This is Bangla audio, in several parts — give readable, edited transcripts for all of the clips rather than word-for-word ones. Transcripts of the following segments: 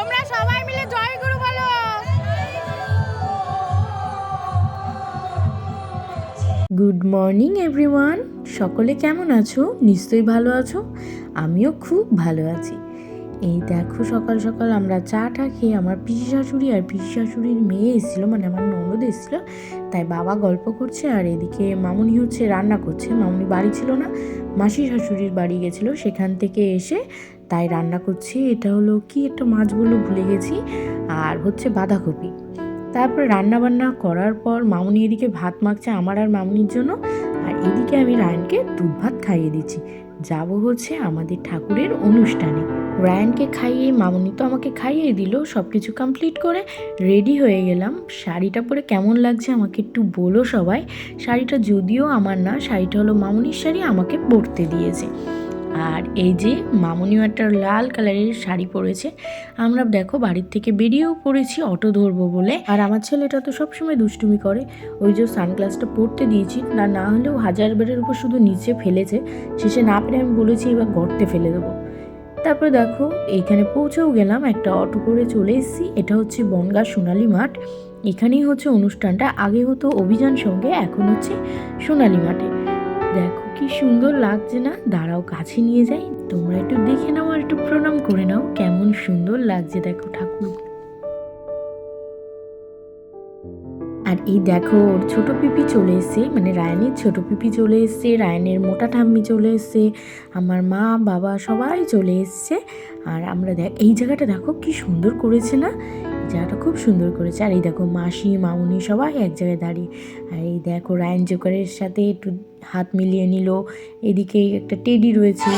তোমরা সবাই মিলে জয় গুরু বলো। গুড মর্নিং এভরিওয়ান, সকলে কেমন আছো? নিশ্চয়ই ভালো আছো। আমিও খুব ভালো আছি। এই দেখো সকাল সকাল আমরা চাটা খেয়ে আমার পিসি শাশুড়ি আর পিসি শাশুড়ির মেয়ে এসেছিলো, মানে আমার ননদ এসেছিলো, তাই বাবা গল্প করছে আর এদিকে মামুনি হচ্ছে রান্না করছে। মামুনি বাড়ি ছিল না, মাসি শাশুড়ির বাড়ি গেছিলো, সেখান থেকে এসে তাই রান্না করছি। এটা হলো কি একটা মাছ বলে ভুলে গেছি, আর হচ্ছে বাঁধাকপি। তারপর রান্নাবান্না করার পর মামুনি এদিকে ভাত মাখছে আমার আর মামুনির জন্য, আর এদিকে আমি রায়নকে দুধ ভাত খাইয়ে দিচ্ছি। যাব হচ্ছে আমাদের ঠাকুরের অনুষ্ঠানে। রায়নকে খাইয়ে মামুনি তো আমাকে খাইয়ে দিল। সব কিছু কমপ্লিট করে রেডি হয়ে গেলাম। শাড়িটা পরে কেমন লাগছে আমাকে একটু বলো সবাই। শাড়িটা যদিও আমার না, শাড়িটা হলো মামুনির শাড়ি, আমাকে পরতে দিয়েছে। আর এই যে মামুনিও একটা লাল কালারের শাড়ি পরেছে। আমরা দেখো বাড়ির থেকে বেরিয়েও পড়েছি অটো ধরবো বলে। আর আমার ছেলেটা তো সবসময় দুষ্টুমি করে, ওই যে সানগ্লাসটা পরতে দিয়েছি, না হলেও 1000 বারের উপর শুধু নিচে ফেলেছে। শেষে না পেরে আমি বলেছি এবার গর্তে ফেলে দেবো। তারপরে দেখো এইখানে পৌঁছেও গেলাম, একটা অটো করে চলে এসেছি। এটা হচ্ছে বনগাঁ সোনালী মাঠ, এখানেই হচ্ছে অনুষ্ঠানটা। আগে হতো অভিযান সঙ্গে, এখন হচ্ছে সোনালী মাঠে। দেখো কি সুন্দর লাগছে না? দাঁড়াও কাছে নিয়ে যাই, তোমরা একটু দেখে নাও আর একটু প্রণাম করে নাও, কেমন সুন্দর লাগছে দেখো ঠাকুর। আর এই দেখো ওর ছোট পিপি চলে এসছে, মানে রায়নের ছোট পিপি চলে এসছে, রায়নের মোটা ঠাম্মি চলে এসছে, আমার মা বাবা সবাই চলে এসছে। আর আমরা এই জায়গাটা দেখো কি সুন্দর করেছে না? এই জায়গাটা খুব সুন্দর করেছে। আর এই দেখো মাসি মামুনি সবাই এক জায়গায় দাঁড়িয়ে। আর এই দেখো রায়ন জোকারের সাথে একটু হাত মিলিয়ে নিল। এদিকে একটা টেডি রয়েছে।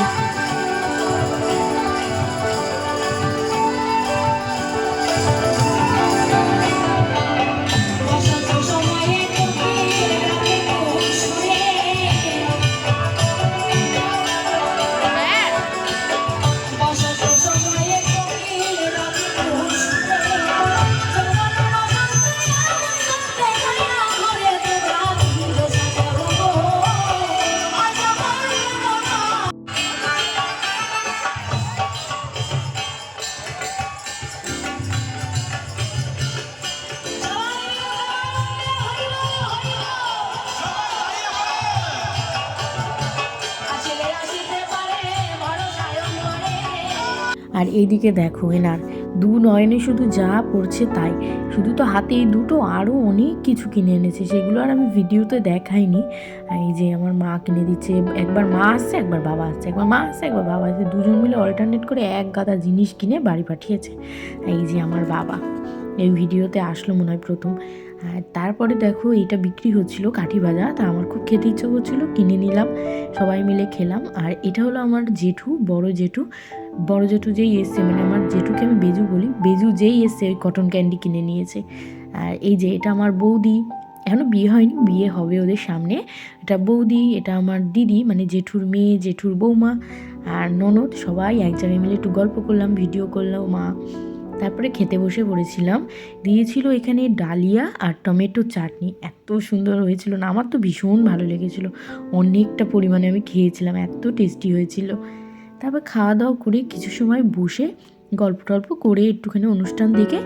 আর এইদিকে দেখো এনার দু নয়নে শুধু যা পড়ছে তাই, শুধু তো হাতে এই দুটো, আরও অনেক কিছু কিনে এনেছে, সেগুলো আর আমি ভিডিওতে দেখাইনি। এই যে আমার মা কিনে দিচ্ছে, একবার মা আসছে একবার বাবা আসছে, একবার মা আসছে একবার বাবা আসছে, দুজন মিলে অল্টারনেট করে এক গাদা জিনিস কিনে বাড়ি পাঠিয়েছে। এই যে আমার বাবা এই ভিডিওতে আসলো মনে হয় প্রথম। আর তারপরে দেখো এইটা বিক্রি হচ্ছিল কাঠি ভাজা, তা আমার খুব খেতে ইচ্ছে করছিলো, কিনে নিলাম, সবাই মিলে খেলাম। আর এটা হলো আমার জেঠু, বড় জেঠু যেই এসছে, মানে আমার জেঠুকে আমি বেজু বলি, বেজু যেই এসছে ওই কটন ক্যান্ডি কিনে নিয়েছে। আর এই যে এটা আমার বৌদি, এখনও বিয়ে হয়নি, বিয়ে হবে ওদের সামনে। এটা বৌদি, এটা আমার দিদি, মানে জেঠুর মেয়ে, জেঠুর বৌমা আর ননদ, সবাই এক জায়গায় মিলে একটু গল্প করলাম, ভিডিও করলাম মা। তারপরে খেতে বসে পড়েছিলাম। দিয়েছিল এখানে ডালিয়া আর টমেটো চাটনি, এত সুন্দর হয়েছিল না, আমার তো ভীষণ ভালো লেগেছিলো, অনেকটা পরিমাণে আমি খেয়েছিলাম, এত টেস্টি হয়েছিল। তারপর খাওয়া দাওয়া করে কিছু সময় বসে গল্প টল্প করে একটুখানি অনুষ্ঠান দেখে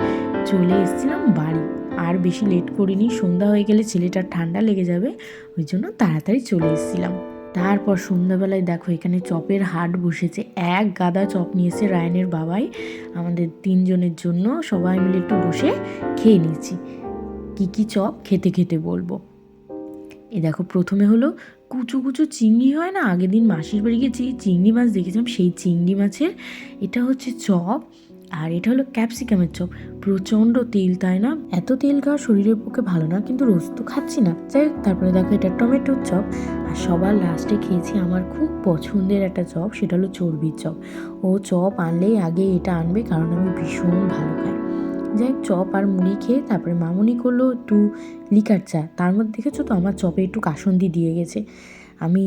চলে এসেছিলাম বাড়ি। আর বেশি লেট করিনি, সন্ধ্যা হয়ে গেলে ছেলেটার ঠান্ডা লেগে যাবে, ওই জন্য তাড়াতাড়ি চলে এসেছিলাম। তারপর সন্ধ্যাবেলায় দেখো এখানে চপের হাট বসেছে, এক গাদা চপ নিয়েছে রায়নের বাবাই, আমাদের 3 জনের জন্য। সবাই মিলে একটু বসে খেয়ে নিচ্ছি। কী চপ খেতে খেতে বলবো। এই দেখো প্রথমে হলো কুচু কুচু চিংড়ি হয় না, আগের দিন মাসির বাড়ি গিয়ে চিংড়ি মাছ দেখেছিলাম, সেই চিংড়ি মাছের এটা হচ্ছে চপ। আর এটা হলো ক্যাপসিকামের চপ, প্রচণ্ড তেল, তাই না? এত তেল খাওয়া শরীরের পক্ষে ভালো না, কিন্তু রোজ তো খাচ্ছি না, যাই হোক। তারপরে দেখো এটা টমেটোর চপ। আর সবার লাস্টে খেয়েছি আমার খুব পছন্দের একটা চপ, সেটা হলো চর্বির চপ। ও চপ আনলেই আগে এটা আনবে, কারণ আমি ভীষণ ভালো খাই। যাই হোক, চপ আর মুড়ি খেয়ে তারপরে মামুনি করলো একটু লিকার চা। তার মধ্যে দেখেছো তো আমার চপে একটু কাসুন্দি দিয়ে গেছে, আমি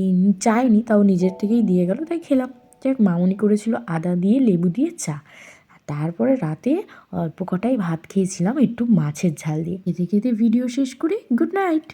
চাইনি, তাও নিজের থেকেই দিয়ে গেল, তাই খেলাম। যাই হোক, মামুনি করেছিল আদা দিয়ে লেবু দিয়ে চা। আর তারপরে রাতে অল্প কটাই ভাত খেয়েছিলাম একটু মাছের ঝাল দিয়ে। খেতে খেতে ভিডিও শেষ করে গুড নাইট।